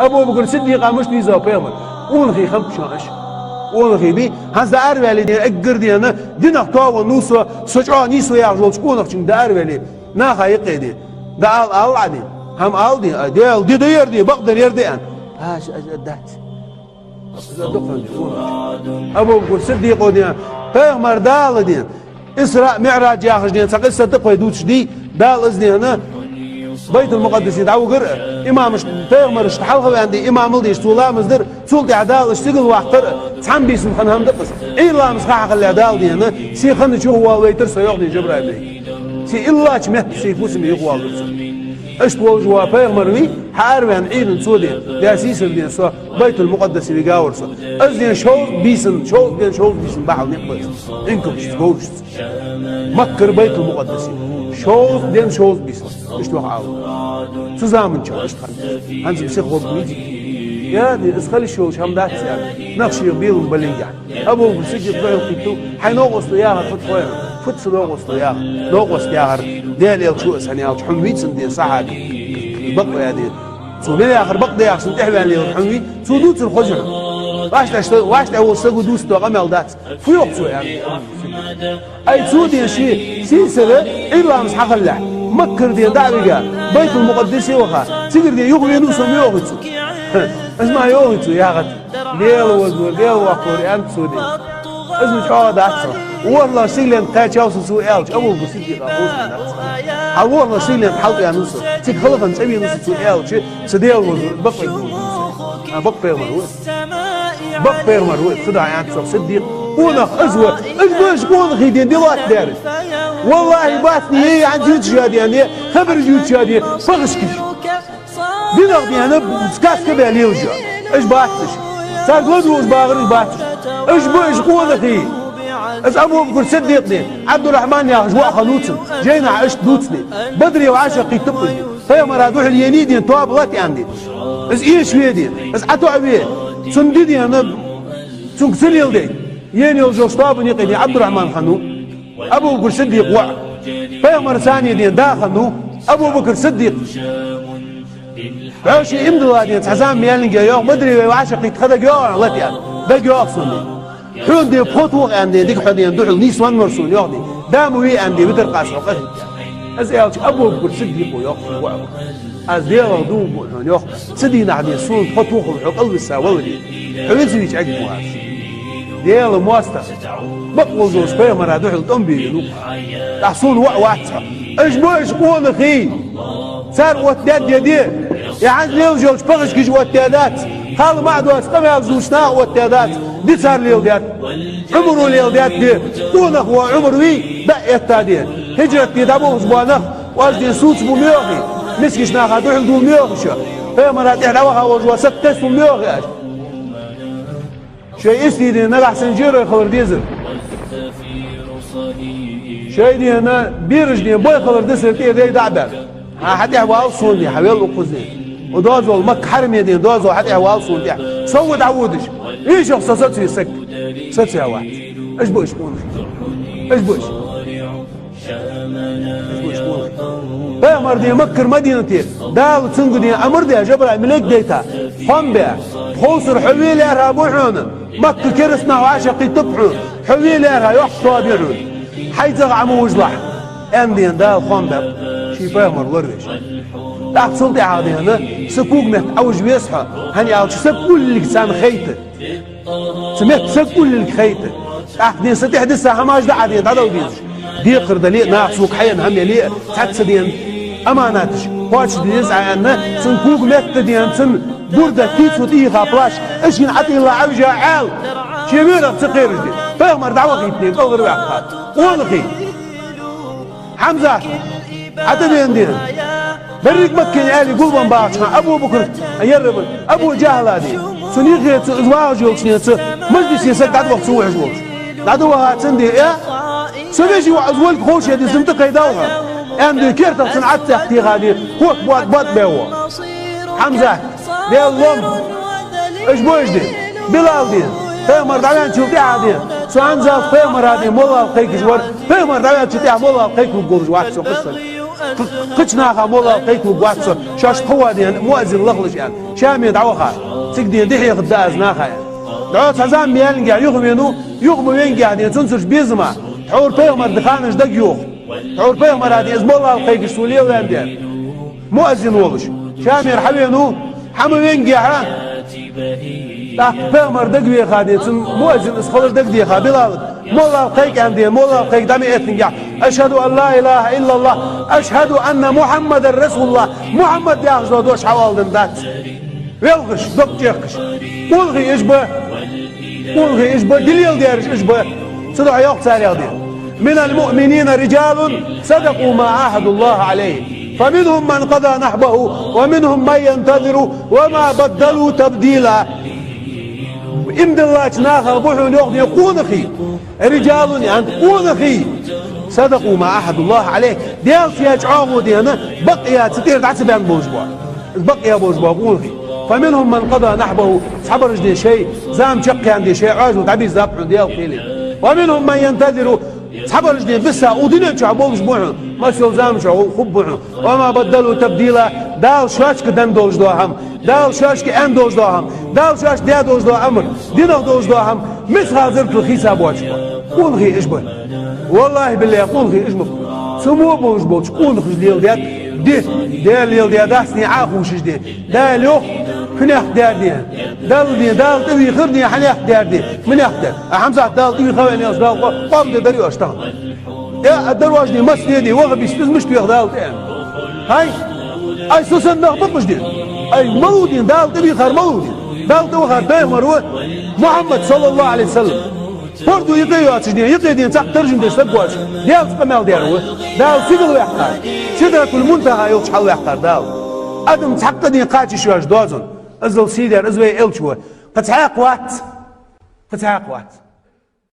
أبو بكر الصديق مش نيزا بيمر ونخي خم شاش ونخي بي هنز دار ولي دي أجر دي أنا دينا طاو نوسو سجوا نيسو يا رجل شكون خشين دار ولي نا خايق دي دال أل عدي هم أل دي دير دي بقدر يردي أن هاش أجدات أبو بكر الصديق ودي بيمر دال دي إسراء معراج يا خشين سقسة تقوي دوتش دي دال إزني أنا بيت المقدس يدعو قرأ إمام بيغمر اشتحلها عندي إمام الدي اشتولا مصدر سولتي عدال اشتغل واحتر تحم بيسم خنهم دقس إلا مسخاح خلي عدال دي أنا سي خن شو هو ويتر سيغني جبرائيل دي سي إلا تشمه سي فوسم يغوال اشتوى جوا بيغمر وي حاربان عيد سودي داسيس دي سو بيت المقدس اللي قاور سو أزين شو بيسن شو بيسن بعض نقبل إنكم شتقولش مكر بيت المقدس شوز دين شوز بيسن اشتوى عاو سوزامن شو اشتغل هنزل بسيخ وبنيجي يا دي اسخلي شو هم دات يعني نقش يبيض مبلنجا ابو بسجد ضيل قيتو حينوغس ياها فت خويا فت سلوغس ياها نوغس ياها ديال يلشو اسني او حميت سندي صحاك بقى يا دي سولي اخر بقى يا سنت احوال لي حمي سودوت الخجر واش هو سقو دوس تو قمل دات في وقت يعني اي سودي شيء سلسله الا مش حخلع مكر دي دعوه بيت المقدس وخا تقدر دي يغوي نوسو يوغتو اسمع يوغتو يا غد ليل وزو ليل وقوري انت سودي اسمع شو داتس والله سيلن تاچاوس سو الج ابو بسيدي قاوس ها والله سيلن حلق يا نوسو تك خلفن تبي نوسو سو الج سديل وزو بقى مروي صدع يعني صديق ونخ أزوة إيش كون خيدين دي وقت دارس والله باتني هي عن جود شادي يعني خبر جود شادي فغش كش دي نقدي أنا بسكاس كبه ليوجا إيش باتش صار قدوش باغر باتش إيش كون خي إيش أبو بكر صديقني عبد الرحمن يا جوا خلوتن جينا عشت دوتني بدري وعاشقي تبني هي مرادوح الينيدين تواب غاتي عندي إيش ويدي إيش عتوعبيه سندي أنا سنكسل يلدي يني الجوستاب يقيني عبد الرحمن خنو أبو بكر صديق وع بيغمر ثاني دين دا خنو أبو بكر صديق عوشي امدلا دين حزام ميالن جايوغ مدري وعاشق يتخذ جايوغ الله يعني دا جايوغ صندي حون دي بخطوغ عندي ديك حون دي دوحل نيس وان مرسون يوغدي داموي عندي بدر قاسر وقهد أزيالش أبو بكر صديق ويوغ وع أزيال دوب يوغ سدي نعدي صون خطوغ وحق البسا ولدي حوينسي بيش عقب واس ديال مواسطة بقول زوج بيه مرادوح الطنبي يلوك تحصول وقتها ايش قول خي صار وتداد يدي يعني ليو جوج بغش كيش وتدادات قال ما عدو اسقمي زوجنا وتدادات دي صار ليو ديات عمرو ليو ديات دي قول هو عمر وي بقيت تادي هجرت دي دابو زبانه واجدي صوت بميوغي مسكيش ناخدوح دو ميوغي شو بيه مرادوح لوها وجوا ستة بميوغي شيء استيدي نلح سنجيرو يخبر ديزل شيء دي انا بيرجني بوي خبر ديزل تي دي دعبر حتى حوال صوندي حوال وقزي ودوزو المك حرمي دي دوزو حتى حوال صوندي صود عودش ايش اخصاصات في سك ست واحد ايش بوش ايش بوش بيمر دي مكر مدينتي دال تنقو دي امر دي جبر ملك ديتا خنبع خوصر حويل يرهبوحون مكة كرسنا وعاشقي تبحون حويل يرها يحطوا بيرون حيزغ عمو وجلح اندين دال خنبع شي بيمر ورش تحت سلطي عادي هنا سكوك مهت اوج بيصحى هني اوج سكول لك سام خيته سمعت سكول لك خيته تحت دي ستح دسا هماج دا عادي تعالوا بيزش دي قردلي ناقصوك حيا هم يلي تحتسدين اماناتش واش دي يسعى ان سنكوك متدين سن بوردا كيس ودي خابلاش ايش نعطي الله عوجه عال شميره تقير دي فيغمر دعوه اثنين قول ربع قات والخي حمزه عتبين دين بريك مكن علي قلبا باطنا ابو بكر يرب ابو جهل هذه سنيغي زواج وكسنيت مجلس يسد عدو سوى جوج عدو هاتندي يا سنجي وعزولك خوش يدي زمتك يدورها عندي كيرتا صنعت تحتي غادي هو بوات بيوه حمزه ديال اللوم ايش بوجدي بلال دين فيمر دعوان شوفي عادي سوانزا فيمر هادي مولا القيك جوار فيمر دعوان شوفي مولا القيك وقول جوات شو قصة قتنا مولا قيك وقواتس شاش قوة دين مؤذن لغلش يعني شامي دعوها تقدين دحي غدا أزناها يعني دعوة حزام ميالن قاعد يغمينو وين قاعدين تنسرش بيزما حور بيغمر دخانش دق يوخ حور بيغمر هذه اسم الله القيك السولية وين دين مؤذن ولش شامي رحبينو حمو وين قاعد لا بيغمر دق ويخادي مؤذن اسخلش دق ديخا بلال مولا القيك عندي مولا القيك دامي اتنقع أشهد أن لا إله إلا الله أشهد أن محمد رسول الله محمد ياخذ دوش حوالدن دات ويلغش دق يقش ولغي إشبه دليل ديرش إشبه صدق يوقت سالي من المؤمنين رجال صدقوا ما عاهدوا الله عليه فمنهم من قضى نحبه ومنهم من ينتظر وما بدلوا تبديلا إن الله تناخر بوحون يقضي يقون أخي رجال يعني قون أخي صدقوا ما عاهدوا الله عليه ديال سياج عامو ديانا بقيات ستير تعتبان بوجبوا بقيا بوجبوا قون أخي فمنهم من قضى نحبه صبر جدي شيء زام شقي عندي شيء عاجل تعبي زابح ديال قيلين ومنهم من ينتظر صبر جدي بسا ودين شعبوا بوجبوا ما شو زام شعو خبوا وما بدلوا تبديلا دال شاشك دم دوج دوهم دال شاشك ان دوج دوهم دال شاش ديا دوج دو امر دينا دوج دوهم مس حاضر الخيسه بوجبوا قول غي اشبه والله بالله قول غي اشبه سمو بوجبوا قول خج ديال ديال ديال داسني عاخوش دي دال يوخ خناخ داردي دال تبي خردي حناخ داردي من يخدر حمزه دال تبي خواني اصدق قام دري اشتغل يا الدرواج دي مسدي وغبي مش بياخذ هاي اي سوسن نخبط دي اي مولودين دال تبي خير مولودين دال تو خير بيمر محمد صلى الله عليه وسلم برضو يقيدين تاع ترجم دي سبواش ديال تقمال ديالو دال سيقل يحقر سيدرة المنتهى يوش حلو يحقر دال ادم تحقدين قاتي شواش دوزن ازل سيدر ازوي الشوا قتعاق وات